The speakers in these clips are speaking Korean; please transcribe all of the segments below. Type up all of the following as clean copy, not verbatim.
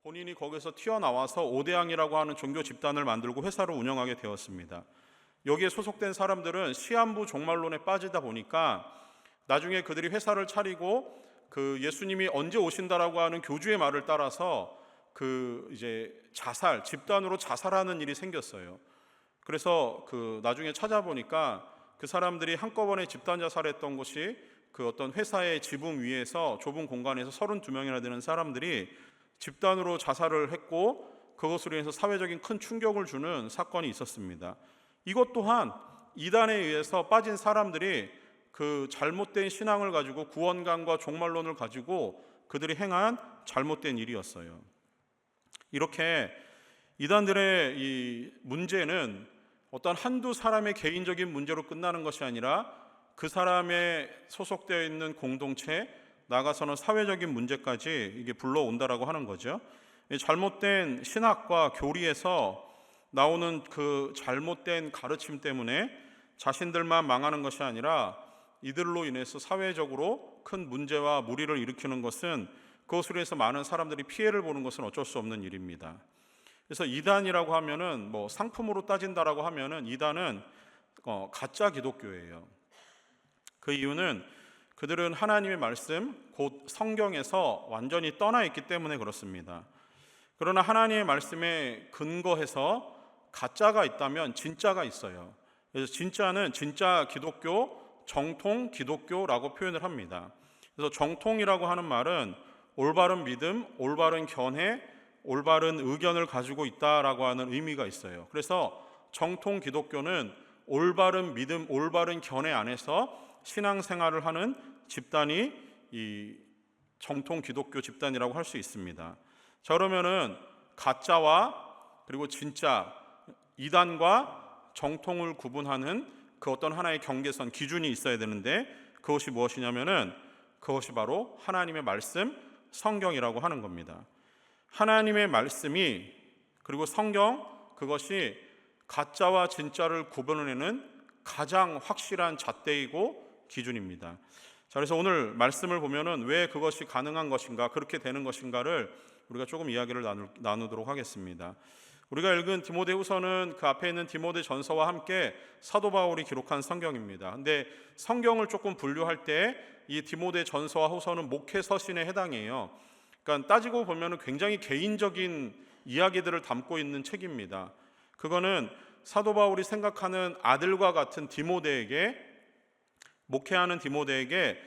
본인이 거기서 튀어나와서 오대양이라고 하는 종교 집단을 만들고 회사를 운영하게 되었습니다. 여기에 소속된 사람들은 시한부 종말론에 빠지다 보니까 나중에 그들이 회사를 차리고 그 예수님이 언제 오신다라고 하는 교주의 말을 따라서 이제 집단으로 자살하는 일이 생겼어요. 그래서 나중에 찾아보니까 그 사람들이 한꺼번에 집단 자살했던 것이 그 어떤 회사의 지붕 위에서 좁은 공간에서 32명이나 되는 사람들이 집단으로 자살을 했고, 그것으로 인해서 사회적인 큰 충격을 주는 사건이 있었습니다. 이것 또한 이단에 의해서 빠진 사람들이 그 잘못된 신앙을 가지고 구원관과 종말론을 가지고 그들이 행한 잘못된 일이었어요. 이렇게 이단들의 이 문제는 어떤 한두 사람의 개인적인 문제로 끝나는 것이 아니라 그 사람의 소속되어 있는 공동체, 나아가서는 사회적인 문제까지 이게 불러온다라고 하는 거죠. 잘못된 신학과 교리에서 나오는 그 잘못된 가르침 때문에 자신들만 망하는 것이 아니라 이들로 인해서 사회적으로 큰 문제와 무리를 일으키는 것은, 그것으로 해서 많은 사람들이 피해를 보는 것은 어쩔 수 없는 일입니다. 그래서 이단이라고 하면은 상품으로 따진다라고 하면은 이단은 가짜 기독교예요. 그 이유는 그들은 하나님의 말씀, 곧 성경에서 완전히 떠나 있기 때문에 그렇습니다. 그러나 하나님의 말씀에 근거해서 가짜가 있다면 진짜가 있어요. 그래서 진짜는 진짜 기독교, 정통 기독교라고 표현을 합니다. 그래서 정통이라고 하는 말은 올바른 믿음, 올바른 견해, 올바른 의견을 가지고 있다라고 하는 의미가 있어요. 그래서 정통 기독교는 올바른 믿음, 올바른 견해 안에서 신앙생활을 하는 집단이 이 정통 기독교 집단이라고 할 수 있습니다. 자, 그러면은 가짜와 그리고 진짜, 이단과 정통을 구분하는 그 어떤 하나의 경계선, 기준이 있어야 되는데, 그것이 무엇이냐면은 그것이 바로 하나님의 말씀, 성경이라고 하는 겁니다. 하나님의 말씀이, 그리고 성경, 그것이 가짜와 진짜를 구분해내는 가장 확실한 잣대이고 기준입니다. 자, 그래서 오늘 말씀을 보면은 왜 그것이 가능한 것인가, 그렇게 되는 것인가를 우리가 조금 이야기를 나누도록 하겠습니다. 우리가 읽은 디모데후서는 그 앞에 있는 디모데전서와 함께 사도 바울이 기록한 성경입니다. 근데 성경을 조금 분류할 때 이 디모데전서와 후서는 목회 서신에 해당해요. 그러니까 따지고 보면은 굉장히 개인적인 이야기들을 담고 있는 책입니다. 그거는 사도 바울이 생각하는 아들과 같은 디모데에게, 목회하는 디모데에게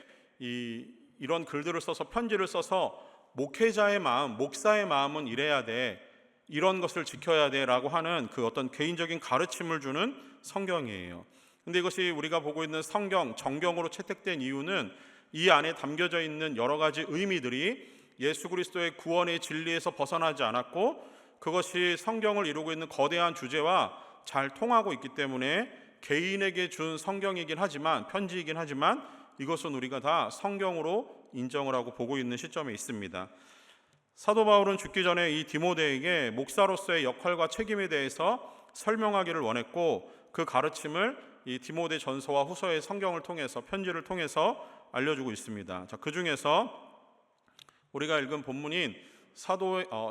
이런 글들을 써서, 편지를 써서 목회자의 마음, 목사의 마음은 이래야 돼, 이런 것을 지켜야 돼 라고 하는 그 어떤 개인적인 가르침을 주는 성경이에요. 근데 이것이 우리가 보고 있는 성경, 정경으로 채택된 이유는 이 안에 담겨져 있는 여러 가지 의미들이 예수 그리스도의 구원의 진리에서 벗어나지 않았고, 그것이 성경을 이루고 있는 거대한 주제와 잘 통하고 있기 때문에 개인에게 준 성경이긴 하지만, 편지이긴 하지만, 이것은 우리가 다 성경으로 인정을 하고 보고 있는 시점에 있습니다. 사도 바울은 죽기 전에 이 디모데에게 목사로서의 역할과 책임에 대해서 설명하기를 원했고, 그 가르침을 이 디모데 전서와 후서의 성경을 통해서, 편지를 통해서 알려주고 있습니다. 자, 그 중에서 우리가 읽은 본문인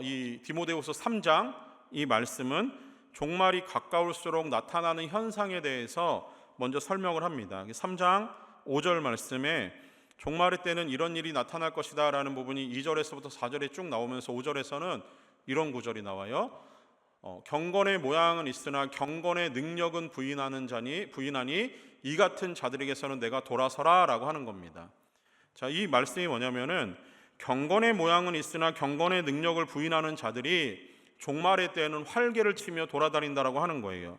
이 디모데후서 3장, 이 말씀은 종말이 가까울수록 나타나는 현상에 대해서 먼저 설명을 합니다. 3장 5절 말씀에 종말의 때는 이런 일이 나타날 것이다 라는 부분이 2절에서부터 4절에 쭉 나오면서 5절에서는 이런 구절이 나와요. 경건의 모양은 있으나 경건의 능력은 부인하니 이 같은 자들에게서는 내가 돌아서라 라고 하는 겁니다. 자, 이 말씀이 뭐냐면은 경건의 모양은 있으나 경건의 능력을 부인하는 자들이 종말의 때에는 활개를 치며 돌아다닌다라고 하는 거예요.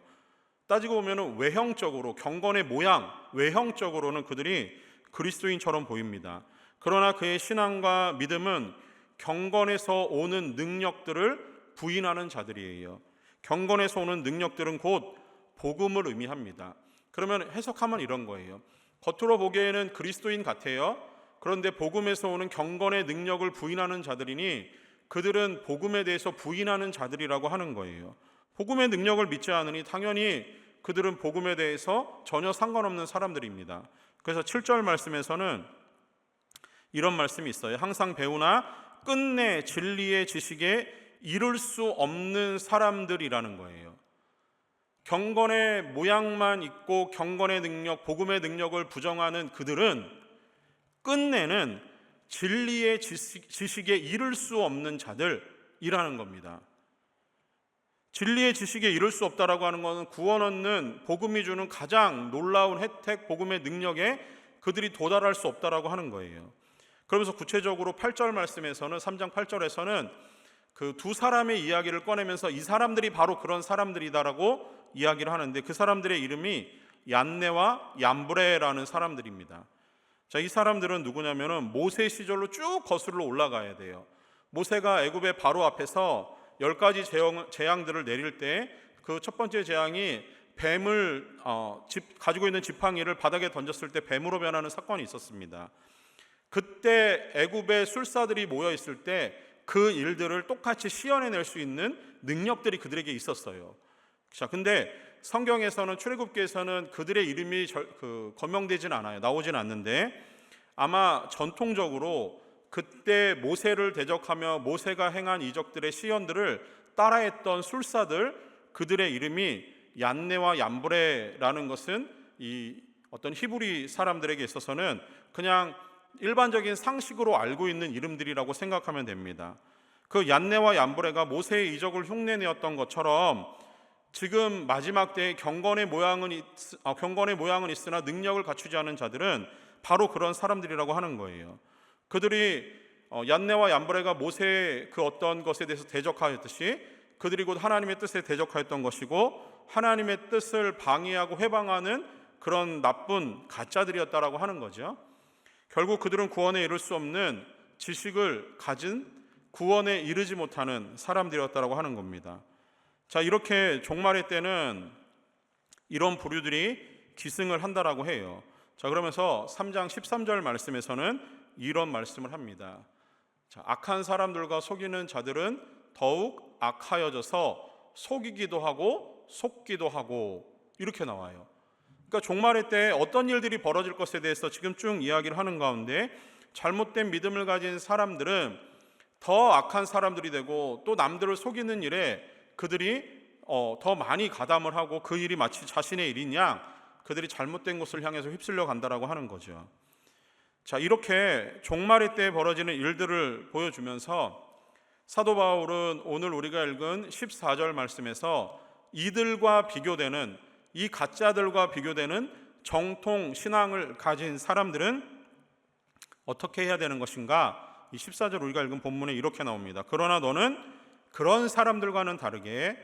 따지고 보면은 외형적으로, 경건의 모양, 외형적으로는 그들이 그리스도인처럼 보입니다. 그러나 그의 신앙과 믿음은 경건에서 오는 능력들을 부인하는 자들이에요. 경건에서 오는 능력들은 곧 복음을 의미합니다. 그러면 해석하면 이런 거예요. 겉으로 보기에는 그리스도인 같아요. 그런데 복음에서 오는 경건의 능력을 부인하는 자들이니 그들은 복음에 대해서 부인하는 자들이라고 하는 거예요. 복음의 능력을 믿지 않으니 당연히 그들은 복음에 대해서 전혀 상관없는 사람들입니다. 그래서 7절 말씀에서는 이런 말씀이 있어요. 항상 배우나 끝내 진리의 지식에 이를 수 없는 사람들이라는 거예요. 경건의 모양만 있고 경건의 능력, 복음의 능력을 부정하는 그들은 끝내는 진리의 지식에 이를 수 없는 자들이라는 겁니다. 진리의 지식에 이를 수 없다라고 하는 것은 구원 얻는 복음이 주는 가장 놀라운 혜택, 복음의 능력에 그들이 도달할 수 없다라고 하는 거예요. 그러면서 구체적으로 8절 말씀에서는 3장 8절에서는 그 두 사람의 이야기를 꺼내면서 이 사람들이 바로 그런 사람들이다라고 이야기를 하는데, 그 사람들의 이름이 얀네와 얀브레라는 사람들입니다. 자, 이 사람들은 누구냐면은 모세 시절로 쭉 거슬러 올라가야 돼요. 모세가 애굽의 바로 앞에서 10가지 재앙들을 내릴 때 그 첫 번째 재앙이 뱀을 가지고 있는 지팡이를 바닥에 던졌을 때 뱀으로 변하는 사건이 있었습니다. 그때 애굽의 술사들이 모여 있을 때 그 일들을 똑같이 시연해낼 수 있는 능력들이 그들에게 있었어요. 자, 근데 성경에서는, 출애굽기에서는 그들의 이름이 거명되진 않아요. 나오진 않는데, 아마 전통적으로 그때 모세를 대적하며 모세가 행한 이적들의 시연들을 따라했던 술사들, 그들의 이름이 얀네와 얀브레라는 것은 이 어떤 히브리 사람들에게 있어서는 그냥 일반적인 상식으로 알고 있는 이름들이라고 생각하면 됩니다. 그 얀네와 얀브레가 모세의 이적을 흉내내었던 것처럼 지금 마지막 때에 경건의 모양은 있으나 능력을 갖추지 않은 자들은 바로 그런 사람들이라고 하는 거예요. 그들이 얀네와 얀브레가 모세의 그 어떤 것에 대해서 대적하였듯이 그들이 곧 하나님의 뜻에 대적하였던 것이고, 하나님의 뜻을 방해하고 회방하는 그런 나쁜 가짜들이었다라고 하는 거죠. 결국 그들은 구원에 이를 수 없는 지식을 가진, 구원에 이르지 못하는 사람들이었다라고 하는 겁니다. 자, 이렇게 종말의 때는 이런 부류들이 기승을 한다라고 해요. 자, 그러면서 3장 13절 말씀에서는 이런 말씀을 합니다. 자, 악한 사람들과 속이는 자들은 더욱 악하여져서 속이기도 하고 속기도 하고, 이렇게 나와요. 그러니까 종말의 때 어떤 일들이 벌어질 것에 대해서 지금 쭉 이야기를 하는 가운데, 잘못된 믿음을 가진 사람들은 더 악한 사람들이 되고, 또 남들을 속이는 일에 그들이 더 많이 가담을 하고, 그 일이 마치 자신의 일인 양 그들이 잘못된 곳을 향해서 휩쓸려 간다라고 하는 거죠. 자, 이렇게 종말의 때에 벌어지는 일들을 보여주면서 사도 바울은 오늘 우리가 읽은 14절 말씀에서 이들과 비교되는, 이 가짜들과 비교되는 정통 신앙을 가진 사람들은 어떻게 해야 되는 것인가? 이 14절 우리가 읽은 본문에 이렇게 나옵니다. 그러나 너는 그런 사람들과는 다르게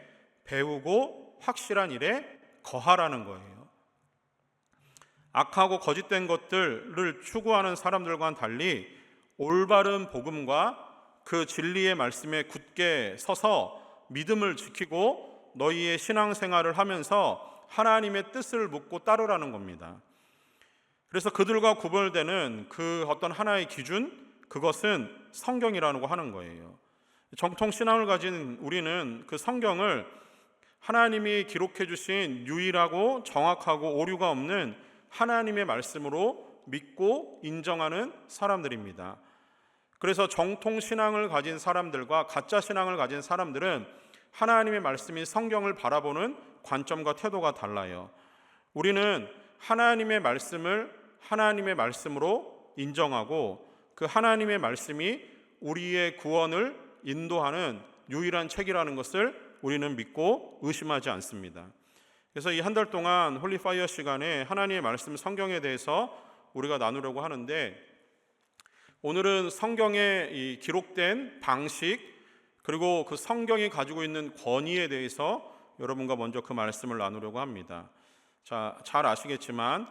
배우고 확실한 일에 거하라는 거예요. 악하고 거짓된 것들을 추구하는 사람들과는 달리 올바른 복음과 그 진리의 말씀에 굳게 서서 믿음을 지키고 너희의 신앙생활을 하면서 하나님의 뜻을 묻고 따르라는 겁니다. 그래서 그들과 구별되는 그 어떤 하나의 기준, 그것은 성경이라고 하는 거예요. 정통 신앙을 가진 우리는 그 성경을 하나님이 기록해 주신 유일하고 정확하고 오류가 없는 하나님의 말씀으로 믿고 인정하는 사람들입니다. 그래서 정통 신앙을 가진 사람들과 가짜 신앙을 가진 사람들은 하나님의 말씀인 성경을 바라보는 관점과 태도가 달라요. 우리는 하나님의 말씀을 하나님의 말씀으로 인정하고, 그 하나님의 말씀이 우리의 구원을 인도하는 유일한 책이라는 것을 우리는 믿고 의심하지 않습니다. 그래서 이 한 달 동안 홀리파이어 시간에 하나님의 말씀 성경에 대해서 우리가 나누려고 하는데, 오늘은 성경에 이 기록된 방식, 그리고 그 성경이 가지고 있는 권위에 대해서 여러분과 먼저 그 말씀을 나누려고 합니다. 자, 잘 아시겠지만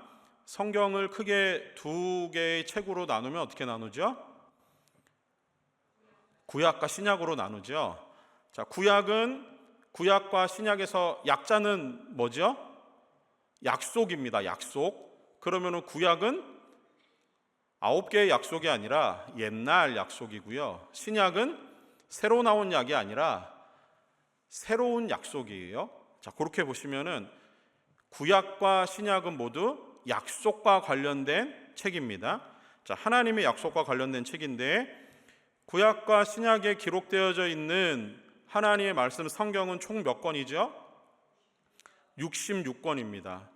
성경을 크게 두 개의 책으로 나누면 어떻게 나누죠? 구약과 신약으로 나누죠. 자, 구약과 신약에서 약자는 뭐죠? 약속입니다. 약속. 그러면은 구약은 9개의 약속이 아니라 옛날 약속이고요. 신약은 새로 나온 약이 아니라 새로운 약속이에요. 자, 그렇게 보시면은 구약과 신약은 모두 약속과 관련된 책입니다. 자, 하나님의 약속과 관련된 책인데, 구약과 신약에 기록되어져 있는 하나님의 말씀 성경은 총 몇 권이죠? 66권입니다.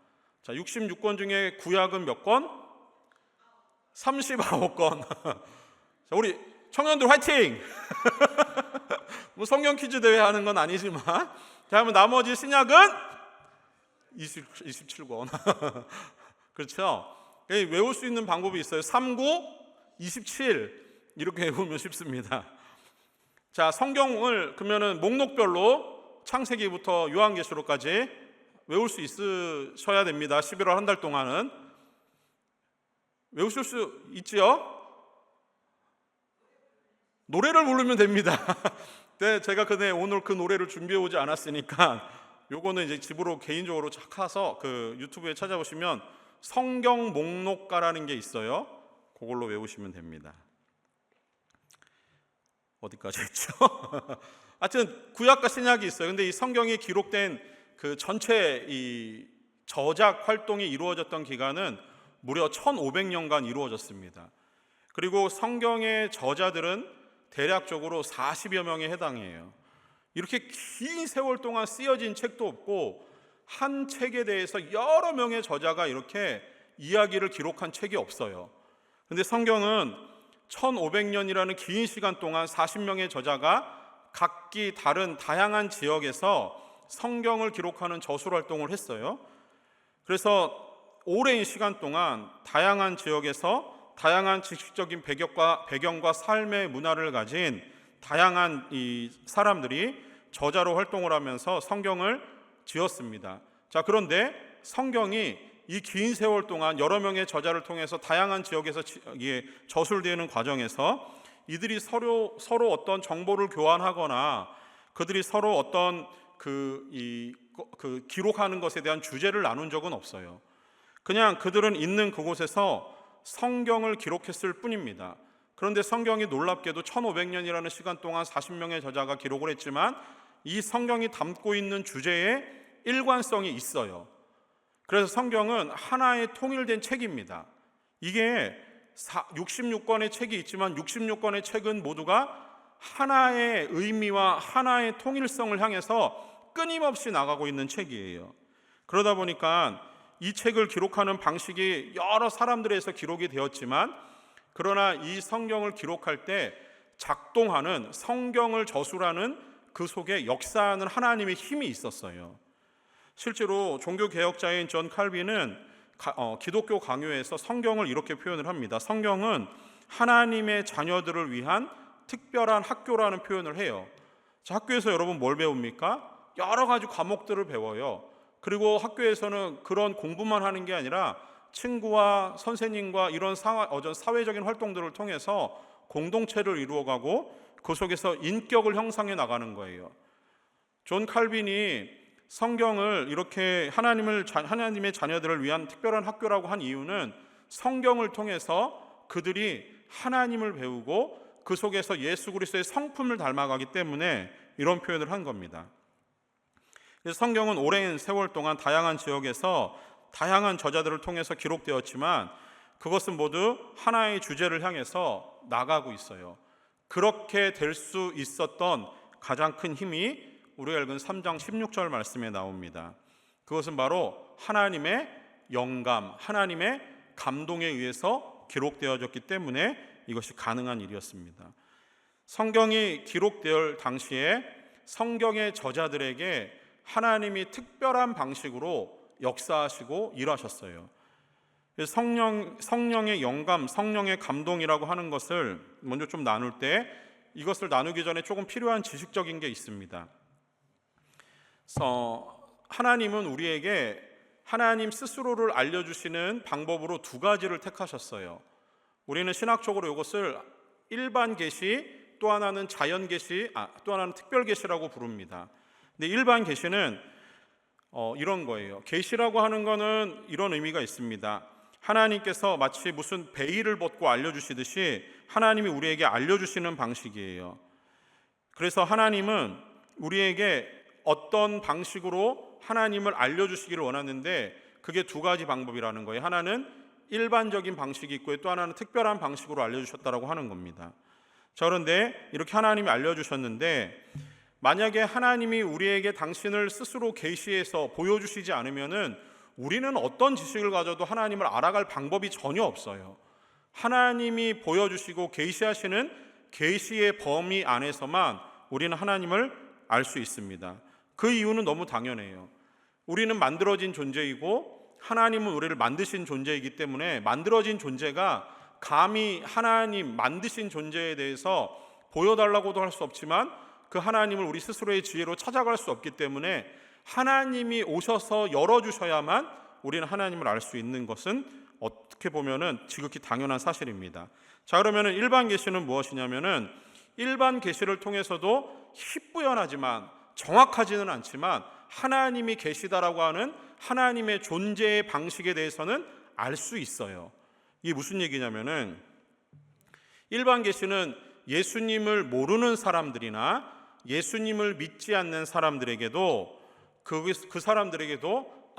자, 66권 중에 구약은 몇 권? 39권. 자, 우리 청년들 화이팅! 뭐 성경 퀴즈 대회 하는 건 아니지만, 자, 그러면 나머지 신약은 27권. 그렇죠? 외울 수 있는 방법이 있어요. 39, 27 이렇게 외우면 쉽습니다. 자, 성경을 그러면은 목록별로 창세기부터 요한계시록까지 외울 수 있으셔야 됩니다. 11월 한 달 동안은 외우실 수 있지요? 노래를 부르면 됩니다. 네, 제가 오늘 그 노래를 준비해 오지 않았으니까 요거는 이제 집으로 개인적으로 착해서 그 유튜브에 찾아보시면 성경 목록가라는 게 있어요. 그걸로 외우시면 됩니다. 어디까지 했죠? 하여튼 구약과 신약이 있어요. 근데 이 성경이 기록된 그 전체 이 저작 활동이 이루어졌던 기간은 무려 1500년간 이루어졌습니다. 그리고 성경의 저자들은 대략적으로 40여 명에 해당해요. 이렇게 긴 세월 동안 쓰여진 책도 없고 한 책에 대해서 여러 명의 저자가 이렇게 이야기를 기록한 책이 없어요. 근데 성경은 1500년이라는 긴 시간 동안 40명의 저자가 각기 다른 다양한 지역에서 성경을 기록하는 저술 활동을 했어요. 그래서 오랜 시간 동안 다양한 지역에서 다양한 지식적인 배경과 삶의 문화를 가진 다양한 이 사람들이 저자로 활동을 하면서 성경을 지었습니다. 자, 그런데 성경이 이 긴 세월 동안 여러 명의 저자를 통해서 다양한 지역에서 저술되는 과정에서 이들이 서로 어떤 정보를 교환하거나 그들이 서로 어떤 기록하는 것에 대한 주제를 나눈 적은 없어요. 그냥 그들은 있는 그곳에서 성경을 기록했을 뿐입니다. 그런데 성경이 놀랍게도 1500년이라는 시간 동안 40명의 저자가 기록을 했지만 이 성경이 담고 있는 주제에 일관성이 있어요. 그래서 성경은 하나의 통일된 책입니다. 이게 66권의 책이 있지만 66권의 책은 모두가 하나의 의미와 하나의 통일성을 향해서 끊임없이 나가고 있는 책이에요. 그러다 보니까 이 책을 기록하는 방식이 여러 사람들에서 기록이 되었지만 그러나 이 성경을 기록할 때 작동하는 성경을 저술하는 그 속에 역사하는 하나님의 힘이 있었어요. 실제로 종교개혁자인 존 칼빈은 기독교 강요에서 성경을 이렇게 표현을 합니다. 성경은 하나님의 자녀들을 위한 특별한 학교라는 표현을 해요. 자, 학교에서 여러분 뭘 배웁니까? 여러 가지 과목들을 배워요. 그리고 학교에서는 그런 공부만 하는 게 아니라 친구와 선생님과 이런 사회적인 활동들을 통해서 공동체를 이루어가고 그 속에서 인격을 형성해 나가는 거예요. 존 칼빈이 성경을 이렇게 하나님의 자녀들을 위한 특별한 학교라고 한 이유는 성경을 통해서 그들이 하나님을 배우고 그 속에서 예수 그리스도의 성품을 닮아가기 때문에 이런 표현을 한 겁니다. 그래서 성경은 오랜 세월 동안 다양한 지역에서 다양한 저자들을 통해서 기록되었지만 그것은 모두 하나의 주제를 향해서 나가고 있어요. 그렇게 될 수 있었던 가장 큰 힘이 우리가 읽은 3장 16절 말씀에 나옵니다. 그것은 바로 하나님의 영감, 하나님의 감동에 의해서 기록되어졌기 때문에 이것이 가능한 일이었습니다. 성경이 기록될 당시에 성경의 저자들에게 하나님이 특별한 방식으로 역사하시고 일하셨어요. 성령의 영감, 성령의 감동이라고 하는 것을 먼저 좀 나눌 때 이것을 나누기 전에 조금 필요한 지식적인 게 있습니다. 하나님은 우리에게 하나님 스스로를 알려주시는 방법으로 두 가지를 택하셨어요. 우리는 신학적으로 이것을 일반 계시, 또 하나는 자연 계시, 또 하나는 특별 계시라고 부릅니다. 근데 일반 계시는 이런 거예요. 계시라고 하는 거는 이런 의미가 있습니다. 하나님께서 마치 무슨 베일을 벗고 알려주시듯이 하나님이 우리에게 알려주시는 방식이에요. 그래서 하나님은 우리에게 어떤 방식으로 하나님을 알려주시기를 원하는데 그게 두 가지 방법이라는 거예요. 하나는 일반적인 방식이 있고 또 하나는 특별한 방식으로 알려주셨다라고 하는 겁니다. 자, 그런데 이렇게 하나님이 알려주셨는데 만약에 하나님이 우리에게 당신을 스스로 계시해서 보여주시지 않으면은 우리는 어떤 지식을 가져도 하나님을 알아갈 방법이 전혀 없어요. 하나님이 보여주시고 계시하시는 계시의 범위 안에서만 우리는 하나님을 알 수 있습니다. 그 이유는 너무 당연해요. 우리는 만들어진 존재이고 하나님은 우리를 만드신 존재이기 때문에 만들어진 존재가 감히 하나님 만드신 존재에 대해서 보여달라고도 할 수 없지만 그 하나님을 우리 스스로의 지혜로 찾아갈 수 없기 때문에 하나님이 오셔서 열어주셔야만 우리는 하나님을 알 수 있는 것은 어떻게 보면은 지극히 당연한 사실입니다. 자, 그러면은 일반 계시는 무엇이냐면은 일반 계시를 통해서도 희뿌연하지만 정확하지는 않지만 하나님이 계시다라고 하는 하나님의 존재의 방식에 대해서는 알 수 있어요. 이게 무슨 얘기냐면은 일반 계시는 예수님을 모르는 사람들이나 예수님을 믿지 않는 사람들에게도 그 사람들에게도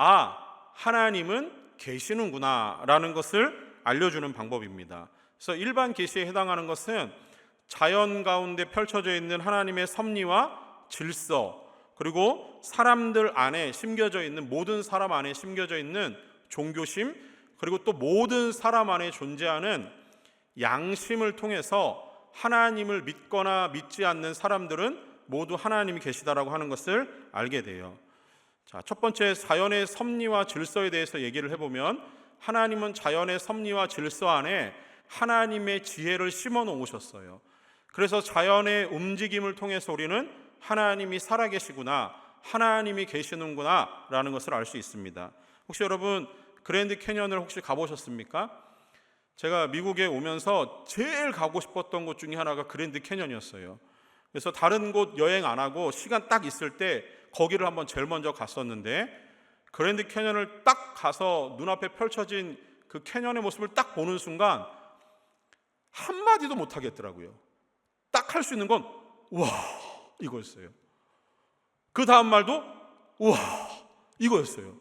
하나님은 계시는구나 라는 것을 알려주는 방법입니다. 그래서 일반 계시에 해당하는 것은 자연 가운데 펼쳐져 있는 하나님의 섭리와 질서, 그리고 사람들 안에 심겨져 있는 모든 사람 안에 심겨져 있는 종교심, 그리고 또 모든 사람 안에 존재하는 양심을 통해서 하나님을 믿거나 믿지 않는 사람들은 모두 하나님이 계시다라고 하는 것을 알게 돼요. 자, 첫 번째 자연의 섭리와 질서에 대해서 얘기를 해보면 하나님은 자연의 섭리와 질서 안에 하나님의 지혜를 심어 놓으셨어요. 그래서 자연의 움직임을 통해서 우리는 하나님이 살아계시구나, 하나님이 계시는구나 라는 것을 알 수 있습니다. 혹시 여러분 그랜드 캐년을 혹시 가보셨습니까? 제가 미국에 오면서 제일 가고 싶었던 곳 중에 하나가 그랜드 캐년이었어요. 그래서 다른 곳 여행 안 하고 시간 딱 있을 때 거기를 한번 제일 먼저 갔었는데 그랜드 캐년을 딱 가서 눈앞에 펼쳐진 그 캐년의 모습을 딱 보는 순간 한마디도 못 하겠더라고요. 딱 할 수 있는 건 와 이거였어요. 그 다음 말도 와 이거였어요.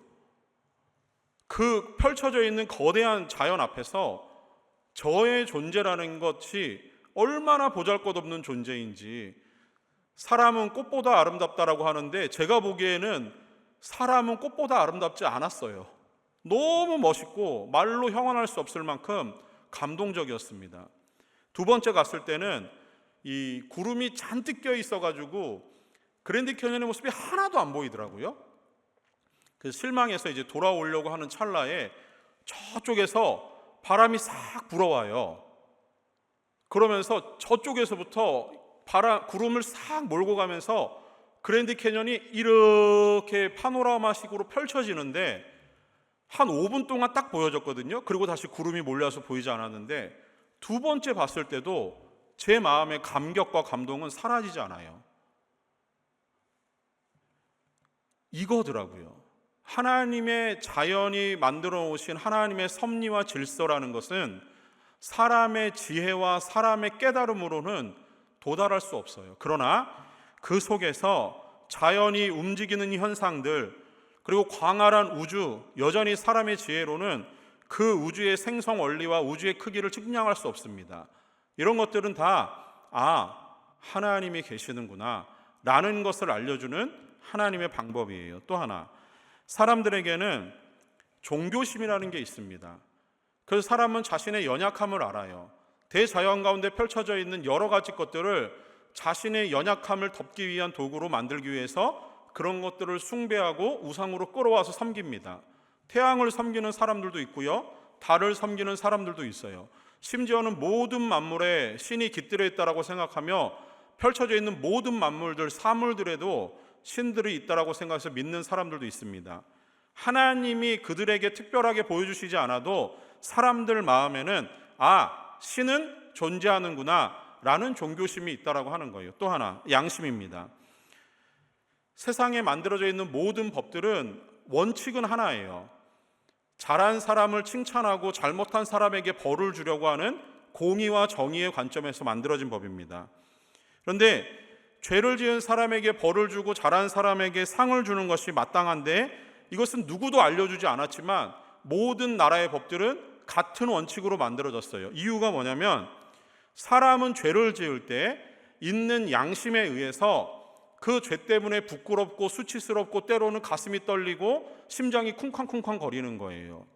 그 펼쳐져 있는 거대한 자연 앞에서 저의 존재라는 것이 얼마나 보잘것없는 존재인지, 사람은 꽃보다 아름답다라고 하는데 제가 보기에는 사람은 꽃보다 아름답지 않았어요. 너무 멋있고 말로 형언할 수 없을 만큼 감동적이었습니다. 두 번째 갔을 때는 이 구름이 잔뜩 껴 있어가지고 그랜드 캐년의 모습이 하나도 안 보이더라고요. 그래서 실망해서 이제 돌아오려고 하는 찰나에 저쪽에서 바람이 싹 불어와요. 그러면서 저쪽에서부터 구름을 싹 몰고 가면서 그랜드 캐년이 이렇게 파노라마식으로 펼쳐지는데 한 5분 동안 딱 보여졌거든요. 그리고 다시 구름이 몰려서 보이지 않았는데 두 번째 봤을 때도 제 마음의 감격과 감동은 사라지지 않아요. 이거더라고요. 하나님의 자연이 만들어 오신 하나님의 섭리와 질서라는 것은 사람의 지혜와 사람의 깨달음으로는 도달할 수 없어요. 그러나 그 속에서 자연이 움직이는 현상들, 그리고 광활한 우주, 여전히 사람의 지혜로는 그 우주의 생성 원리와 우주의 크기를 측량할 수 없습니다. 이런 것들은 다 하나님이 계시는구나 라는 것을 알려주는 하나님의 방법이에요. 또 하나, 사람들에게는 종교심이라는 게 있습니다. 그래서 사람은 자신의 연약함을 알아요. 대자연 가운데 펼쳐져 있는 여러 가지 것들을 자신의 연약함을 덮기 위한 도구로 만들기 위해서 그런 것들을 숭배하고 우상으로 끌어와서 섬깁니다. 태양을 섬기는 사람들도 있고요, 달을 섬기는 사람들도 있어요. 심지어는 모든 만물에 신이 깃들어 있다라고 생각하며 펼쳐져 있는 모든 만물들, 사물들에도 신들이 있다라고 생각해서 믿는 사람들도 있습니다. 하나님이 그들에게 특별하게 보여주시지 않아도 사람들 마음에는 신은 존재하는구나 라는 종교심이 있다라고 하는 거예요. 또 하나, 양심입니다. 세상에 만들어져 있는 모든 법들은 원칙은 하나예요. 잘한 사람을 칭찬하고 잘못한 사람에게 벌을 주려고 하는 공의와 정의의 관점에서 만들어진 법입니다. 그런데 죄를 지은 사람에게 벌을 주고 잘한 사람에게 상을 주는 것이 마땅한데 이것은 누구도 알려주지 않았지만 모든 나라의 법들은 같은 원칙으로 만들어졌어요. 이유가 뭐냐면 사람은 죄를 지을 때 있는 양심에 의해서 그 죄 때문에 부끄럽고 수치스럽고 때로는 가슴이 떨리고 심장이 쿵쾅쿵쾅 거리는 거예요.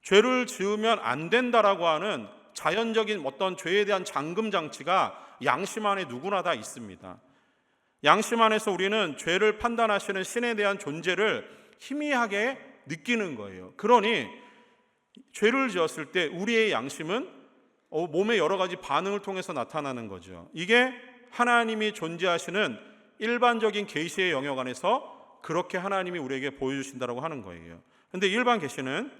죄를 지으면 안 된다라고 하는 자연적인 어떤 죄에 대한 잠금 장치가 양심 안에 누구나 다 있습니다. 양심 안에서 우리는 죄를 판단하시는 신에 대한 존재를 희미하게 느끼는 거예요. 그러니 죄를 지었을 때 우리의 양심은 몸의 여러 가지 반응을 통해서 나타나는 거죠. 이게 하나님이 존재하시는 일반적인 계시의 영역 안에서 그렇게 하나님이 우리에게 보여주신다고 하는 거예요. 그런데 일반 계시는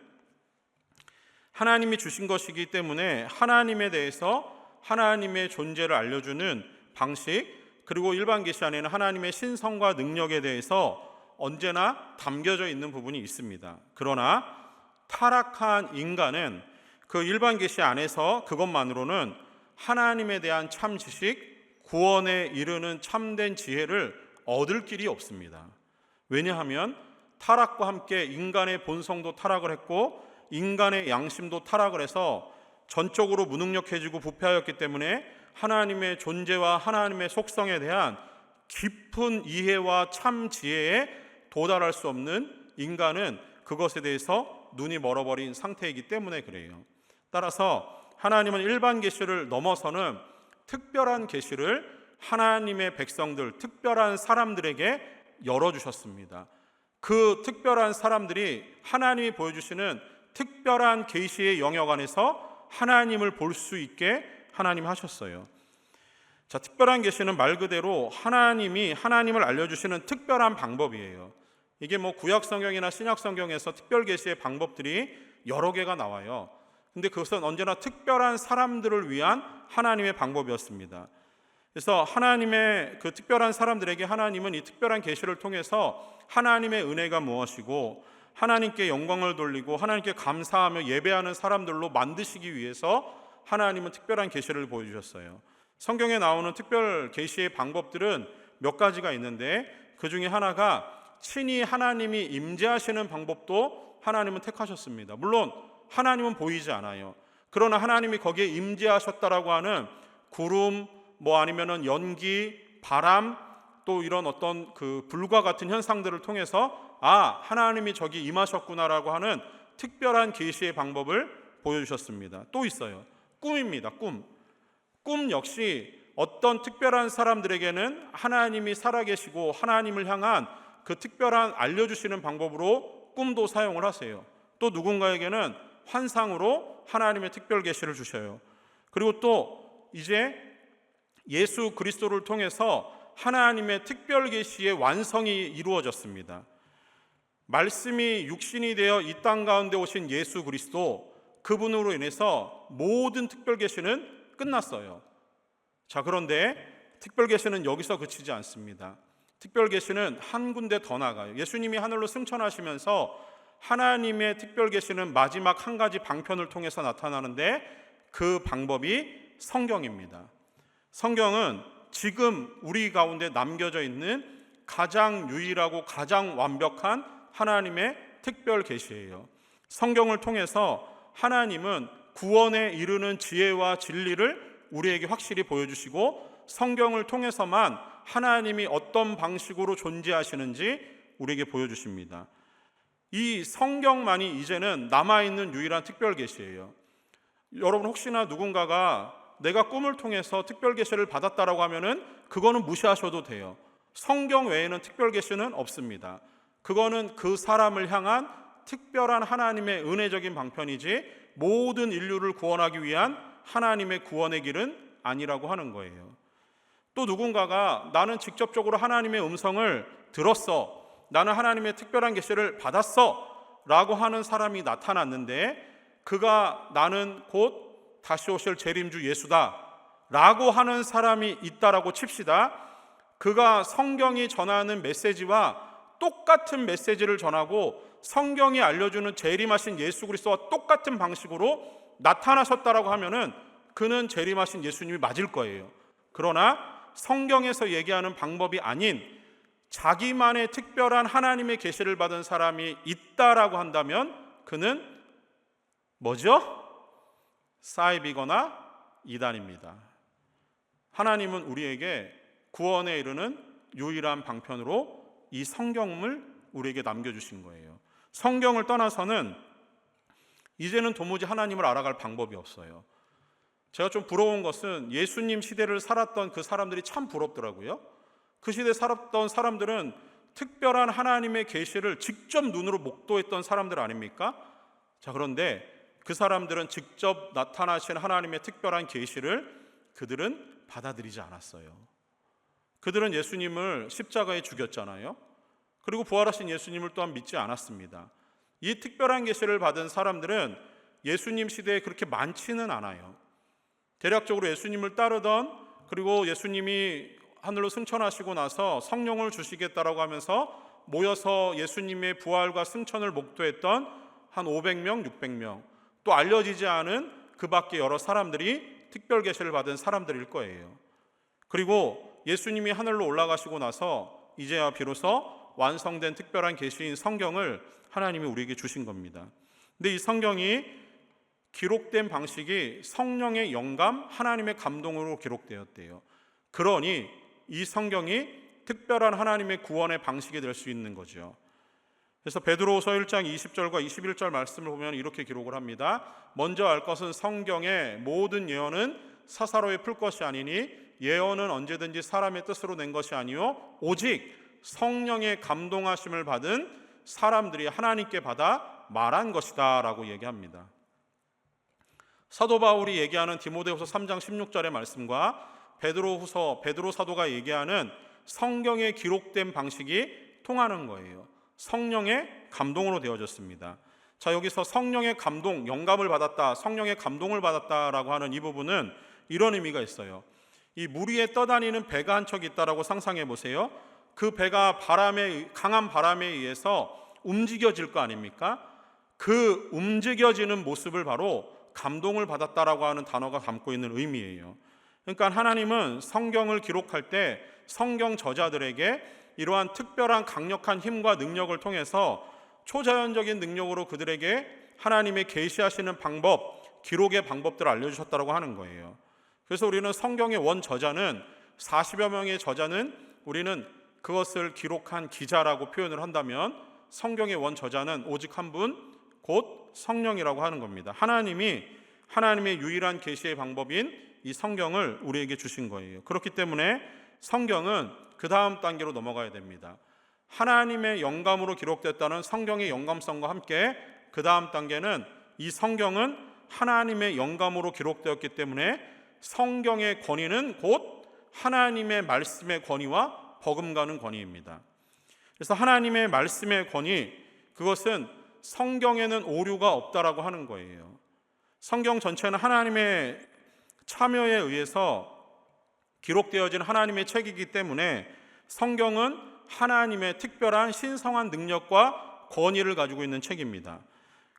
하나님이 주신 것이기 때문에 하나님에 대해서 하나님의 존재를 알려주는 방식, 그리고 일반 계시 안에는 하나님의 신성과 능력에 대해서 언제나 담겨져 있는 부분이 있습니다. 그러나 타락한 인간은 그 일반 계시 안에서 그것만으로는 하나님에 대한 참 지식, 구원에 이르는 참된 지혜를 얻을 길이 없습니다. 왜냐하면 타락과 함께 인간의 본성도 타락을 했고 인간의 양심도 타락을 해서 전적으로 무능력해지고 부패하였기 때문에 하나님의 존재와 하나님의 속성에 대한 깊은 이해와 참 지혜에 도달할 수 없는 인간은 그것에 대해서 눈이 멀어버린 상태이기 때문에 그래요. 따라서 하나님은 일반 계시를 넘어서는 특별한 계시를 하나님의 백성들, 특별한 사람들에게 열어주셨습니다. 그 특별한 사람들이 하나님이 보여주시는 특별한 계시의 영역 안에서 하나님을 볼 수 있게 하나님 하셨어요. 자, 특별한 계시는 말 그대로 하나님이 하나님을 알려주시는 특별한 방법이에요. 이게 구약 성경이나 신약 성경에서 특별 계시의 방법들이 여러 개가 나와요. 근데 그것은 언제나 특별한 사람들을 위한 하나님의 방법이었습니다. 그래서 하나님의 그 특별한 사람들에게 하나님은 이 특별한 계시를 통해서 하나님의 은혜가 무엇이고 하나님께 영광을 돌리고 하나님께 감사하며 예배하는 사람들로 만드시기 위해서 하나님은 특별한 계시를 보여주셨어요. 성경에 나오는 특별 계시의 방법들은 몇 가지가 있는데 그 중에 하나가 친히 하나님이 임재하시는 방법도 하나님은 택하셨습니다. 물론 하나님은 보이지 않아요. 그러나 하나님이 거기에 임재하셨다라고 하는 구름, 아니면은 연기, 바람, 또 이런 어떤 그 불과 같은 현상들을 통해서 하나님이 저기 임하셨구나라고 하는 특별한 계시의 방법을 보여주셨습니다. 또 있어요. 꿈입니다. 꿈 역시 어떤 특별한 사람들에게는 하나님이 살아계시고 하나님을 향한 그 특별한 알려주시는 방법으로 꿈도 사용을 하세요. 또 누군가에게는 환상으로 하나님의 특별 계시를 주셔요. 그리고 또 이제 예수 그리스도를 통해서 하나님의 특별 계시의 완성이 이루어졌습니다. 말씀이 육신이 되어 이 땅 가운데 오신 예수 그리스도, 그분으로 인해서 모든 특별 계시는 끝났어요. 자, 그런데 특별 계시는 여기서 그치지 않습니다. 특별 계시는 한 군데 더 나가요. 예수님이 하늘로 승천하시면서 하나님의 특별 계시는 마지막 한 가지 방편을 통해서 나타나는데 그 방법이 성경입니다. 성경은 지금 우리 가운데 남겨져 있는 가장 유일하고 가장 완벽한 하나님의 특별 계시예요. 성경을 통해서 하나님은 구원에 이르는 지혜와 진리를 우리에게 확실히 보여주시고 성경을 통해서만 하나님이 어떤 방식으로 존재하시는지 우리에게 보여주십니다. 이 성경만이 이제는 남아있는 유일한 특별 계시예요. 여러분 혹시나 누군가가 내가 꿈을 통해서 특별 계시를 받았다라고 하면은 그거는 무시하셔도 돼요. 성경 외에는 특별 계시는 없습니다. 그거는 그 사람을 향한 특별한 하나님의 은혜적인 방편이지 모든 인류를 구원하기 위한 하나님의 구원의 길은 아니라고 하는 거예요. 또 누군가가 나는 직접적으로 하나님의 음성을 들었어, 나는 하나님의 특별한 계시를 받았어 라고 하는 사람이 나타났는데 그가 나는 곧 다시 오실 재림주 예수다 라고 하는 사람이 있다라고 칩시다. 그가 성경이 전하는 메시지와 똑같은 메시지를 전하고 성경이 알려주는 재림하신 예수 그리스도와 똑같은 방식으로 나타나셨다라고 하면은 그는 재림하신 예수님이 맞을 거예요. 그러나 성경에서 얘기하는 방법이 아닌 자기만의 특별한 하나님의 계시를 받은 사람이 있다라고 한다면 그는 뭐죠? 사이비거나 이단입니다. 하나님은 우리에게 구원에 이르는 유일한 방편으로 이 성경을 우리에게 남겨주신 거예요. 성경을 떠나서는 이제는 도무지 하나님을 알아갈 방법이 없어요. 제가 좀 부러운 것은 예수님 시대를 살았던 그 사람들이 참 부럽더라고요. 그 시대에 살았던 사람들은 특별한 하나님의 계시를 직접 눈으로 목도했던 사람들 아닙니까? 자, 그런데 그 사람들은 직접 나타나신 하나님의 특별한 계시를 그들은 받아들이지 않았어요. 그들은 예수님을 십자가에 죽였잖아요. 그리고 부활하신 예수님을 또한 믿지 않았습니다. 이 특별한 계시를 받은 사람들은 예수님 시대에 그렇게 많지는 않아요. 대략적으로 예수님을 따르던, 그리고 예수님이 하늘로 승천하시고 나서 성령을 주시겠다라고 하면서 모여서 예수님의 부활과 승천을 목도했던 한 500명, 600명, 또 알려지지 않은 그 밖에 여러 사람들이 특별 계시를 받은 사람들일 거예요. 그리고 예수님이 하늘로 올라가시고 나서 이제야 비로소 완성된 특별한 계시인 성경을 하나님이 우리에게 주신 겁니다. 근데 이 성경이 기록된 방식이 성령의 영감, 하나님의 감동으로 기록되었대요. 그러니 이 성경이 특별한 하나님의 구원의 방식이 될 수 있는 거죠. 그래서 베드로후서 1장 20절과 21절 말씀을 보면 이렇게 기록을 합니다. 먼저 알 것은 성경의 모든 예언은 사사로이 풀 것이 아니니 예언은 언제든지 사람의 뜻으로 낸 것이 아니요 오직 성령의 감동하심을 받은 사람들이 하나님께 받아 말한 것이다 라고 얘기합니다. 사도 바울이 얘기하는 디모데후서 3장 16절의 말씀과 베드로 사도가 얘기하는 성경에 기록된 방식이 통하는 거예요. 성령의 감동으로 되어졌습니다. 자, 여기서 성령의 감동, 영감을 받았다, 성령의 감동을 받았다라고 하는 이 부분은 이런 의미가 있어요. 이 물 위에 떠다니는 배가 한 척 있다라고 상상해 보세요. 그 배가 강한 바람에 의해서 움직여질 거 아닙니까? 그 움직여지는 모습을 바로 감동을 받았다라고 하는 단어가 담고 있는 의미예요. 그러니까 하나님은 성경을 기록할 때 성경 저자들에게 이러한 특별한 강력한 힘과 능력을 통해서 초자연적인 능력으로 그들에게 하나님의 계시하시는 방법, 기록의 방법들을 알려주셨다고 하는 거예요. 그래서 우리는 성경의 원 저자는 40여 명의 저자는 우리는 그것을 기록한 기자라고 표현을 한다면 성경의 원 저자는 오직 한 분, 곧 성령이라고 하는 겁니다. 하나님이 하나님의 유일한 계시의 방법인 이 성경을 우리에게 주신 거예요. 그렇기 때문에 성경은 그 다음 단계로 넘어가야 됩니다. 하나님의 영감으로 기록됐다는 성경의 영감성과 함께 그 다음 단계는 이 성경은 하나님의 영감으로 기록되었기 때문에 성경의 권위는 곧 하나님의 말씀의 권위와 버금가는 권위입니다. 그래서 하나님의 말씀의 권위, 그것은 성경에는 오류가 없다라고 하는 거예요. 성경 전체는 하나님의 참여에 의해서 기록되어진 하나님의 책이기 때문에 성경은 하나님의 특별한 신성한 능력과 권위를 가지고 있는 책입니다.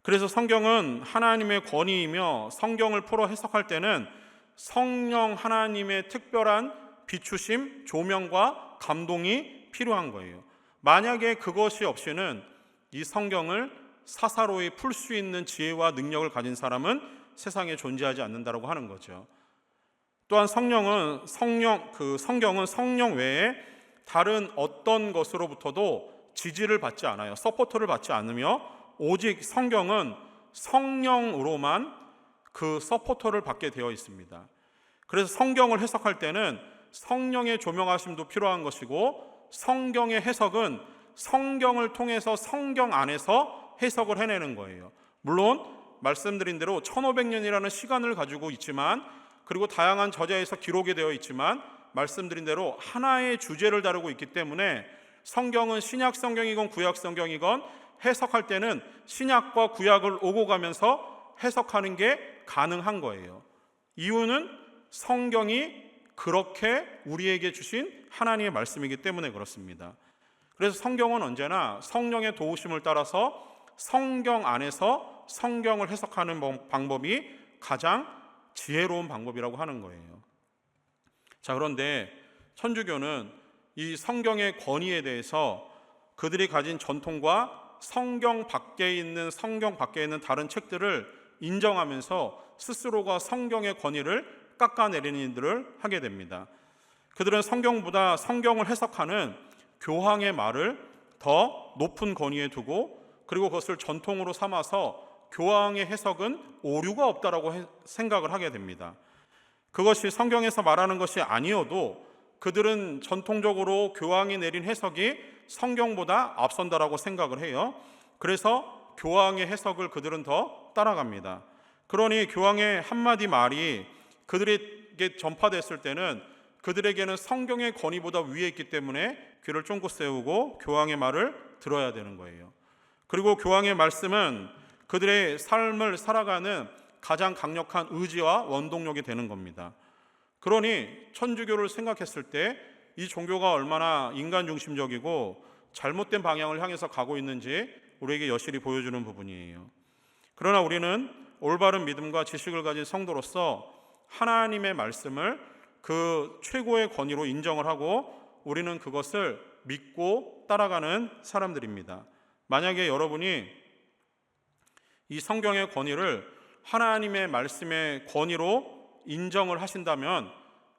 그래서 성경은 하나님의 권위이며 성경을 풀어 해석할 때는 성령 하나님의 특별한 비추심, 조명과 감동이 필요한 거예요. 만약에 그것이 없이는 이 성경을 사사로이 풀 수 있는 지혜와 능력을 가진 사람은 세상에 존재하지 않는다고 하는 거죠. 또한 성경은 성령 외에 다른 어떤 것으로부터도 지지를 받지 않아요. 서포터를 받지 않으며 오직 성경은 성령으로만 그 서포터를 받게 되어 있습니다. 그래서 성경을 해석할 때는 성령의 조명하심도 필요한 것이고 성경의 해석은 성경을 통해서 성경 안에서 해석을 해내는 거예요. 물론 말씀드린 대로 1500년이라는 시간을 가지고 있지만, 그리고 다양한 저자에서 기록이 되어 있지만, 말씀드린 대로 하나의 주제를 다루고 있기 때문에 성경은 신약 성경이건 구약 성경이건 해석할 때는 신약과 구약을 오고 가면서 해석하는 게 가능한 거예요. 이유는 성경이 그렇게 우리에게 주신 하나님의 말씀이기 때문에 그렇습니다. 그래서 성경은 언제나 성령의 도우심을 따라서 성경 안에서 성경을 해석하는 방법이 가장 지혜로운 방법이라고 하는 거예요. 자, 그런데 천주교는 이 성경의 권위에 대해서 그들이 가진 전통과 성경 밖에 있는 다른 책들을 인정하면서 스스로가 성경의 권위를 깎아내리는 일들을 하게 됩니다. 그들은 성경보다 성경을 해석하는 교황의 말을 더 높은 권위에 두고, 그리고 그것을 전통으로 삼아서 교황의 해석은 오류가 없다라고 생각을 하게 됩니다. 그것이 성경에서 말하는 것이 아니어도 그들은 전통적으로 교황이 내린 해석이 성경보다 앞선다라고 생각을 해요. 그래서 교황의 해석을 그들은 더 따라갑니다. 그러니 교황의 한마디 말이 그들에게 전파됐을 때는 그들에게는 성경의 권위보다 위에 있기 때문에 귀를 쫑긋 세우고 교황의 말을 들어야 되는 거예요. 그리고 교황의 말씀은 그들의 삶을 살아가는 가장 강력한 의지와 원동력이 되는 겁니다. 그러니 천주교를 생각했을 때 이 종교가 얼마나 인간 중심적이고 잘못된 방향을 향해서 가고 있는지 우리에게 여실히 보여주는 부분이에요. 그러나 우리는 올바른 믿음과 지식을 가진 성도로서 하나님의 말씀을 그 최고의 권위로 인정을 하고 우리는 그것을 믿고 따라가는 사람들입니다. 만약에 여러분이 이 성경의 권위를 하나님의 말씀의 권위로 인정을 하신다면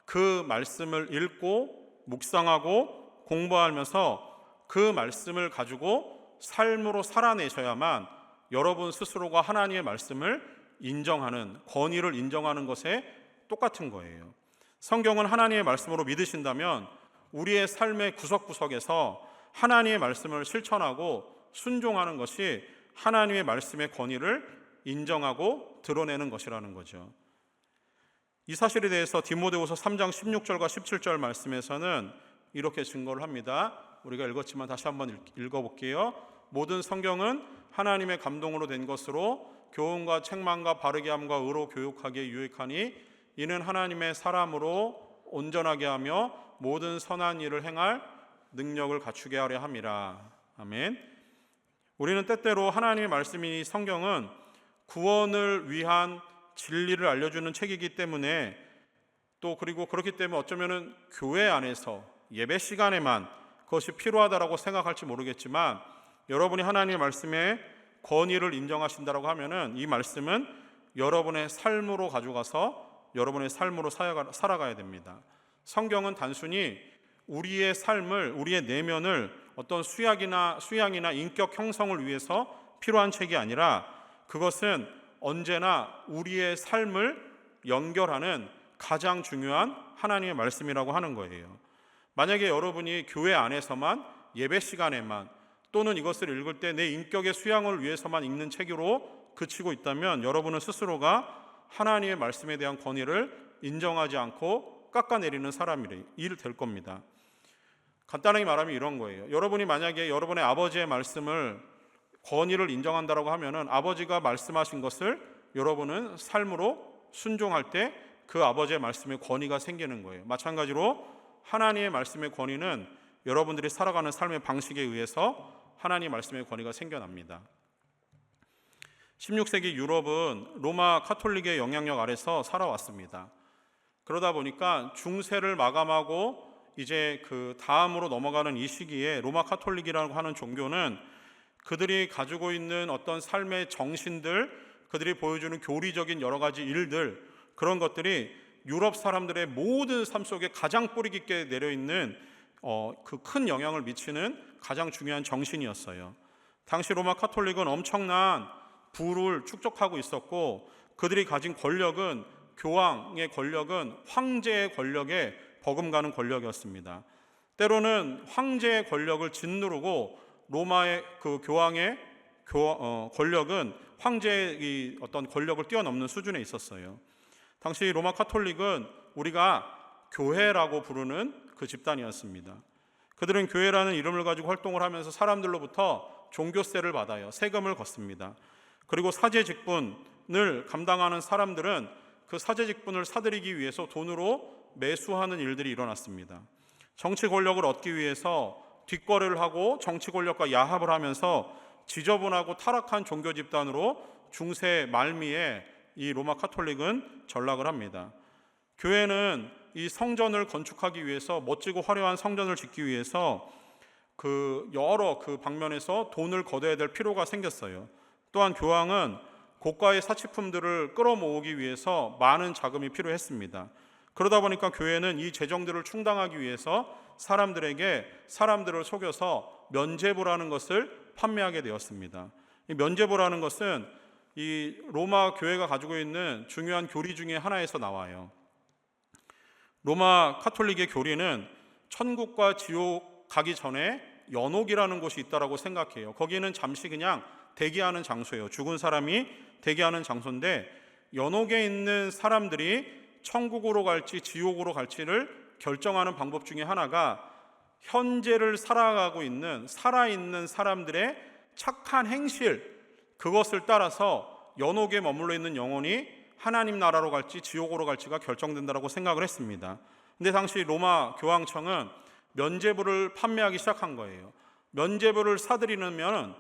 그 말씀을 읽고 묵상하고 공부하면서 그 말씀을 가지고 삶으로 살아내셔야만 여러분 스스로가 하나님의 말씀을 인정하는, 권위를 인정하는 것에 똑같은 거예요. 성경은 하나님의 말씀으로 믿으신다면 우리의 삶의 구석구석에서 하나님의 말씀을 실천하고 순종하는 것이 하나님의 말씀의 권위를 인정하고 드러내는 것이라는 거죠. 이 사실에 대해서 디모데후서 3장 16절과 17절 말씀에서는 이렇게 증거를 합니다. 우리가 읽었지만 다시 한번 읽어볼게요. 모든 성경은 하나님의 감동으로 된 것으로 교훈과 책망과 바르게 함과 의로 교육하기에 유익하니 이는 하나님의 사람으로 온전하게 하며 모든 선한 일을 행할 능력을 갖추게 하려 함이라. 아멘. 우리는 때때로 하나님의 말씀이 성경은 구원을 위한 진리를 알려주는 책이기 때문에 또 그리고 그렇기 때문에 어쩌면은 교회 안에서 예배 시간에만 그것이 필요하다라고 생각할지 모르겠지만 여러분이 하나님의 말씀에 권위를 인정하신다라고 하면은 이 말씀은 여러분의 삶으로 가져가서 여러분의 삶으로 살아가야 됩니다. 성경은 단순히 우리의 삶을, 우리의 내면을 어떤 수양이나 인격 형성을 위해서 필요한 책이 아니라 그것은 언제나 우리의 삶을 연결하는 가장 중요한 하나님의 말씀이라고 하는 거예요. 만약에 여러분이 교회 안에서만 예배 시간에만 또는 이것을 읽을 때 내 인격의 수양을 위해서만 읽는 책으로 그치고 있다면 여러분은 스스로가 하나님의 말씀에 대한 권위를 인정하지 않고 깎아내리는 사람이 될 겁니다. 간단하게 말하면 이런 거예요. 여러분이 만약에 여러분의 아버지의 말씀을 권위를 인정한다라고 하면은 아버지가 말씀하신 것을 여러분은 삶으로 순종할 때 그 아버지의 말씀의 권위가 생기는 거예요. 마찬가지로 하나님의 말씀의 권위는 여러분들이 살아가는 삶의 방식에 의해서 하나님의 말씀의 권위가 생겨납니다. 16세기 유럽은 로마 카톨릭의 영향력 아래서 살아왔습니다. 그러다 보니까 중세를 마감하고 이제 그 다음으로 넘어가는 이 시기에 로마 카톨릭이라고 하는 종교는 그들이 가지고 있는 어떤 삶의 정신들, 그들이 보여주는 교리적인 여러 가지 일들, 그런 것들이 유럽 사람들의 모든 삶 속에 가장 뿌리 깊게 내려있는 그 큰 영향을 미치는 가장 중요한 정신이었어요. 당시 로마 카톨릭은 엄청난 부를 축적하고 있었고 그들이 가진 권력은, 교황의 권력은 황제의 권력에 버금가는 권력이었습니다. 때로는 황제의 권력을 짓누르고 로마의 그 교황의 권력은 황제의 이 어떤 권력을 뛰어넘는 수준에 있었어요. 당시 로마 카톨릭은 우리가 교회라고 부르는 그 집단이었습니다. 그들은 교회라는 이름을 가지고 활동을 하면서 사람들로부터 종교세를 받아요. 세금을 걷습니다. 그리고 사제직분을 감당하는 사람들은 그 사제직분을 사들이기 위해서 돈으로 매수하는 일들이 일어났습니다. 정치 권력을 얻기 위해서 뒷거래를 하고 정치 권력과 야합을 하면서 지저분하고 타락한 종교 집단으로 중세 말미에 이 로마 카톨릭은 전락을 합니다. 교회는 이 성전을 건축하기 위해서, 멋지고 화려한 성전을 짓기 위해서 그 여러 그 방면에서 돈을 걷어야 될 필요가 생겼어요. 또한 교황은 고가의 사치품들을 끌어모으기 위해서 많은 자금이 필요했습니다. 그러다 보니까 교회는 이 재정들을 충당하기 위해서 사람들을 속여서 면죄부라는 것을 판매하게 되었습니다. 이 면죄부라는 것은 이 로마 교회가 가지고 있는 중요한 교리 중에 하나에서 나와요. 로마 카톨릭의 교리는 천국과 지옥 가기 전에 연옥이라는 곳이 있다라고 생각해요. 거기는 잠시 그냥 대기하는 장소예요. 죽은 사람이 대기하는 장소인데, 연옥에 있는 사람들이 천국으로 갈지 지옥으로 갈지를 결정하는 방법 중에 하나가 현재를 살아있는 사람들의 착한 행실, 그것을 따라서 연옥에 머물러 있는 영혼이 하나님 나라로 갈지 지옥으로 갈지가 결정된다고 생각을 했습니다. 근데 당시 로마 교황청은 면죄부를 판매하기 시작한 거예요. 면죄부를 사들이면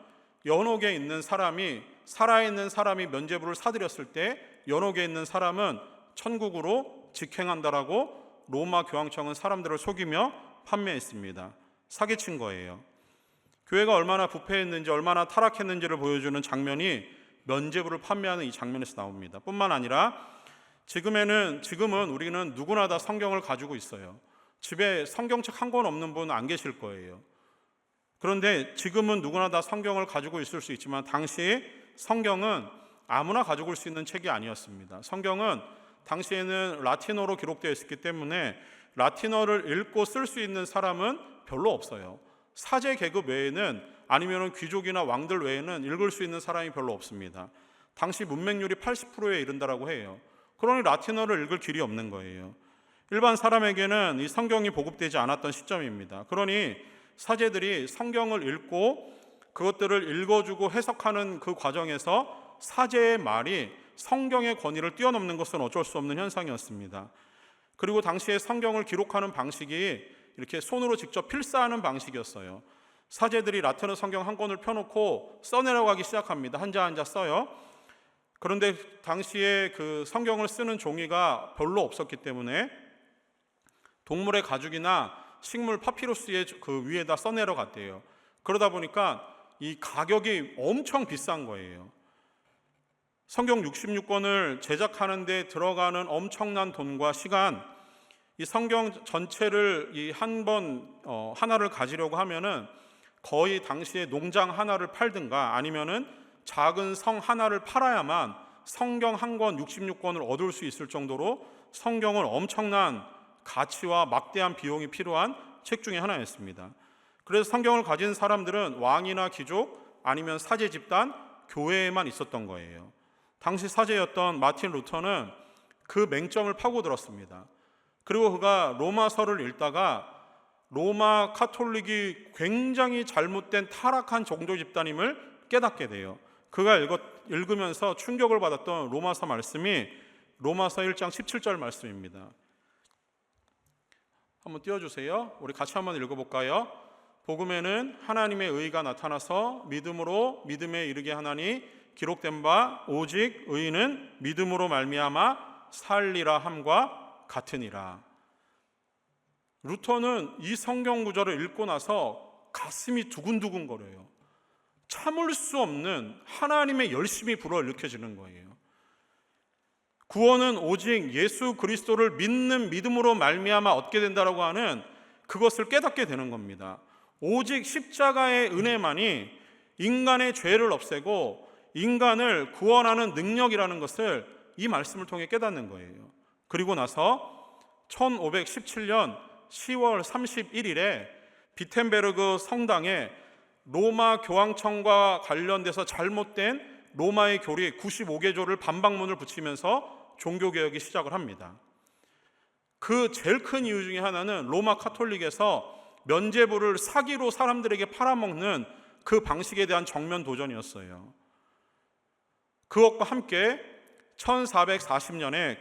연옥에 있는 사람이, 살아있는 사람이 면죄부를 사들였을 때 연옥에 있는 사람은 천국으로 직행한다라고 로마 교황청은 사람들을 속이며 판매했습니다. 사기친 거예요. 교회가 얼마나 부패했는지, 얼마나 타락했는지를 보여주는 장면이 면죄부를 판매하는 이 장면에서 나옵니다. 뿐만 아니라 지금은 우리는 누구나 다 성경을 가지고 있어요. 집에 성경책 한 권 없는 분 안 계실 거예요. 그런데 지금은 누구나 다 성경을 가지고 있을 수 있지만, 당시에 성경은 아무나 가지고 올 수 있는 책이 아니었습니다. 성경은 당시에는 라틴어로 기록되어 있었기 때문에 라틴어를 읽고 쓸 수 있는 사람은 별로 없어요. 사제 계급 외에는, 아니면 귀족이나 왕들 외에는 읽을 수 있는 사람이 별로 없습니다. 당시 문맹률이 80%에 이른다라고 해요. 그러니 라틴어를 읽을 길이 없는 거예요. 일반 사람에게는 이 성경이 보급되지 않았던 시점입니다. 그러니 사제들이 성경을 읽고 그것들을 읽어주고 해석하는 그 과정에서 사제의 말이 성경의 권위를 뛰어넘는 것은 어쩔 수 없는 현상이었습니다. 그리고 당시에 성경을 기록하는 방식이 이렇게 손으로 직접 필사하는 방식이었어요. 사제들이 라틴어 성경 한 권을 펴놓고 써내려가기 시작합니다. 한자 한자 써요. 그런데 당시에 그 성경을 쓰는 종이가 별로 없었기 때문에 동물의 가죽이나 식물 파피루스의 그 위에다 써내려갔대요. 그러다 보니까 이 가격이 엄청 비싼 거예요. 성경 66권을 제작하는 데 들어가는 엄청난 돈과 시간, 이 성경 전체를 하나를 가지려고 하면은 거의 당시에 농장 하나를 팔든가 아니면은 작은 성 하나를 팔아야만 성경 한 권 66권을 얻을 수 있을 정도로 성경은 엄청난 가치와 막대한 비용이 필요한 책 중에 하나였습니다. 그래서 성경을 가진 사람들은 왕이나 귀족 아니면 사제 집단, 교회에만 있었던 거예요. 당시 사제였던 마틴 루터는 그 맹점을 파고들었습니다. 그리고 그가 로마서를 읽다가 로마 카톨릭이 굉장히 잘못된 타락한 종교 집단임을 깨닫게 돼요. 그가 읽으면서 충격을 받았던 로마서 말씀이 로마서 1장 17절 말씀입니다. 한번 띄워주세요. 우리 같이 한번 읽어볼까요? 복음에는 하나님의 의가 나타나서 믿음으로 믿음에 이르게 하나니 기록된 바 오직 의인은 믿음으로 말미암아 살리라 함과 같으니라. 루터는 이 성경 구절을 읽고 나서 가슴이 두근두근 거려요. 참을 수 없는 하나님의 열심이 불어일으켜지는 거예요. 구원은 오직 예수 그리스도를 믿는 믿음으로 말미암아 얻게 된다라고 하는 그것을 깨닫게 되는 겁니다. 오직 십자가의 은혜만이 인간의 죄를 없애고 인간을 구원하는 능력이라는 것을 이 말씀을 통해 깨닫는 거예요. 그리고 나서 1517년 10월 31일에 비텐베르그 성당에 로마 교황청과 관련돼서 잘못된 로마의 교리 95개조를 반박문을 붙이면서 종교개혁이 시작을 합니다. 그 제일 큰 이유 중에 하나는 로마 카톨릭에서 면죄부를 사기로 사람들에게 팔아먹는 그 방식에 대한 정면 도전이었어요. 그것과 함께 1440년에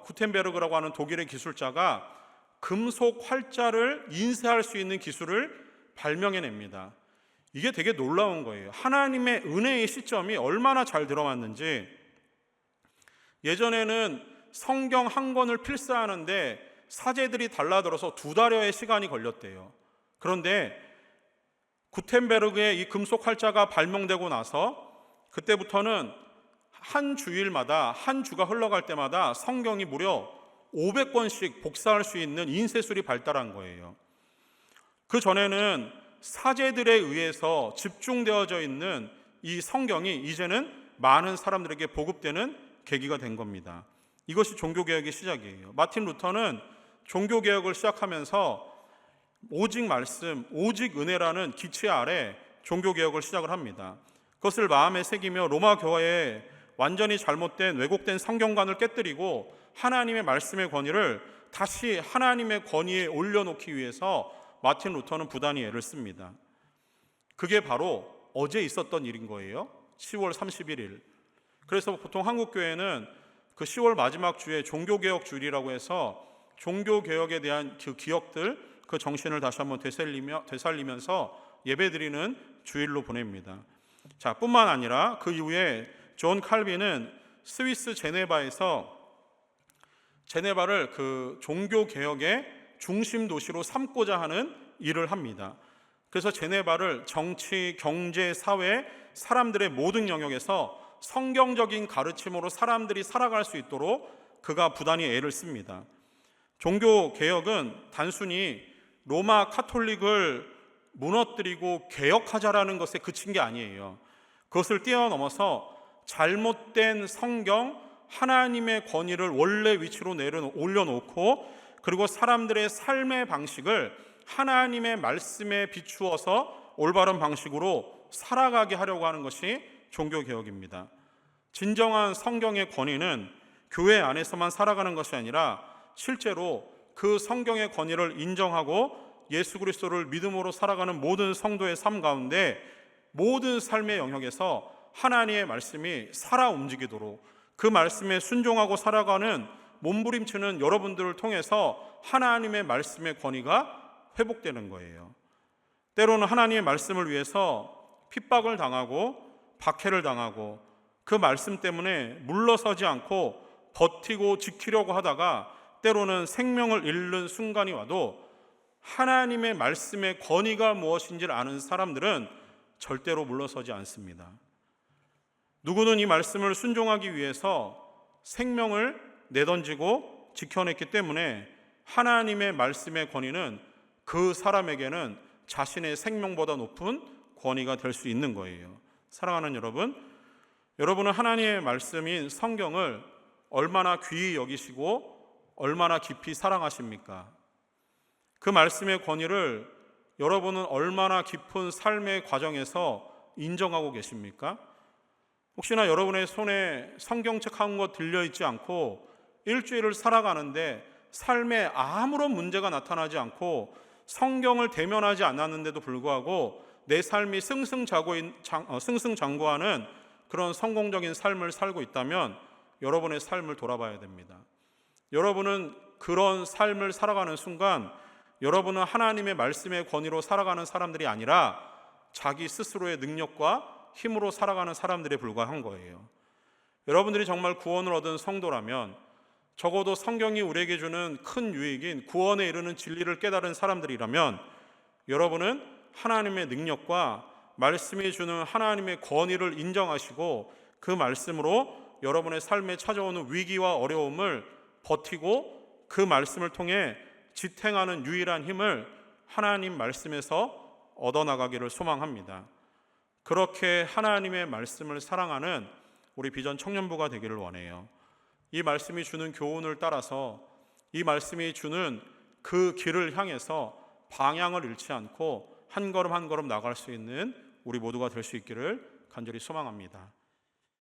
구텐베르그라고 하는 독일의 기술자가 금속 활자를 인쇄할 수 있는 기술을 발명해냅니다. 이게 되게 놀라운 거예요. 하나님의 은혜의 시점이 얼마나 잘 들어왔는지. 예전에는 성경 한 권을 필사하는데 사제들이 달라들어서 2달여의 시간이 걸렸대요. 그런데 구텐베르그의 이 금속 활자가 발명되고 나서 그때부터는 한 주일마다 한 주가 흘러갈 때마다 성경이 무려 500권씩 복사할 수 있는 인쇄술이 발달한 거예요. 그 전에는 사제들에 의해서 집중되어져 있는 이 성경이 이제는 많은 사람들에게 보급되는 계기가 된 겁니다. 이것이 종교개혁의 시작이에요. 마틴 루터는 종교개혁을 시작하면서 오직 말씀, 오직 은혜라는 기치 아래 종교개혁을 시작을 합니다. 그것을 마음에 새기며 로마 교회에 완전히 잘못된 왜곡된 성경관을 깨뜨리고 하나님의 말씀의 권위를 다시 하나님의 권위에 올려놓기 위해서 마틴 루터는 부단히 애를 씁니다. 그게 바로 어제 있었던 일인 거예요. 10월 31일. 그래서 보통 한국교회는 그 10월 마지막 주에 종교개혁 주일이라고 해서 종교개혁에 대한 그 기억들, 그 정신을 다시 한번 되살리면서 예배드리는 주일로 보냅니다. 자, 뿐만 아니라 그 이후에 존 칼빈은 스위스 제네바에서 제네바를 그 종교개혁의 중심 도시로 삼고자 하는 일을 합니다. 그래서 제네바를 정치, 경제, 사회, 사람들의 모든 영역에서 성경적인 가르침으로 사람들이 살아갈 수 있도록 그가 부단히 애를 씁니다. 종교개혁은 단순히 로마 카톨릭을 무너뜨리고 개혁하자라는 것에 그친 게 아니에요. 그것을 뛰어넘어서 잘못된 성경, 하나님의 권위를 원래 위치로 올려놓고 그리고 사람들의 삶의 방식을 하나님의 말씀에 비추어서 올바른 방식으로 살아가게 하려고 하는 것이 종교개혁입니다. 진정한 성경의 권위는 교회 안에서만 살아가는 것이 아니라 실제로 그 성경의 권위를 인정하고 예수 그리스도를 믿음으로 살아가는 모든 성도의 삶 가운데 모든 삶의 영역에서 하나님의 말씀이 살아 움직이도록 그 말씀에 순종하고 살아가는 몸부림치는 여러분들을 통해서 하나님의 말씀의 권위가 회복되는 거예요. 때로는 하나님의 말씀을 위해서 핍박을 당하고 박해를 당하고 그 말씀 때문에 물러서지 않고 버티고 지키려고 하다가 때로는 생명을 잃는 순간이 와도 하나님의 말씀의 권위가 무엇인지를 아는 사람들은 절대로 물러서지 않습니다. 누구는 이 말씀을 순종하기 위해서 생명을 내던지고 지켜냈기 때문에 하나님의 말씀의 권위는 그 사람에게는 자신의 생명보다 높은 권위가 될 수 있는 거예요. 사랑하는 여러분, 여러분은 하나님의 말씀인 성경을 얼마나 귀히 여기시고 얼마나 깊이 사랑하십니까? 그 말씀의 권위를 여러분은 얼마나 깊은 삶의 과정에서 인정하고 계십니까? 혹시나 여러분의 손에 성경책 한 권 들려있지 않고 일주일을 살아가는데 삶에 아무런 문제가 나타나지 않고 성경을 대면하지 않았는데도 불구하고 내 삶이 승승장구하는 그런 성공적인 삶을 살고 있다면 여러분의 삶을 돌아봐야 됩니다. 여러분은 그런 삶을 살아가는 순간 여러분은 하나님의 말씀의 권위로 살아가는 사람들이 아니라 자기 스스로의 능력과 힘으로 살아가는 사람들에 불과한 거예요. 여러분들이 정말 구원을 얻은 성도라면 적어도 성경이 우리에게 주는 큰 유익인 구원에 이르는 진리를 깨달은 사람들이라면 여러분은 하나님의 능력과 말씀이 주는 하나님의 권위를 인정하시고 그 말씀으로 여러분의 삶에 찾아오는 위기와 어려움을 버티고 그 말씀을 통해 지탱하는 유일한 힘을 하나님 말씀에서 얻어나가기를 소망합니다. 그렇게 하나님의 말씀을 사랑하는 우리 비전 청년부가 되기를 원해요. 이 말씀이 주는 교훈을 따라서 이 말씀이 주는 그 길을 향해서 방향을 잃지 않고 한 걸음 한 걸음 나갈 수 있는 우리 모두가 될 수 있기를 간절히 소망합니다.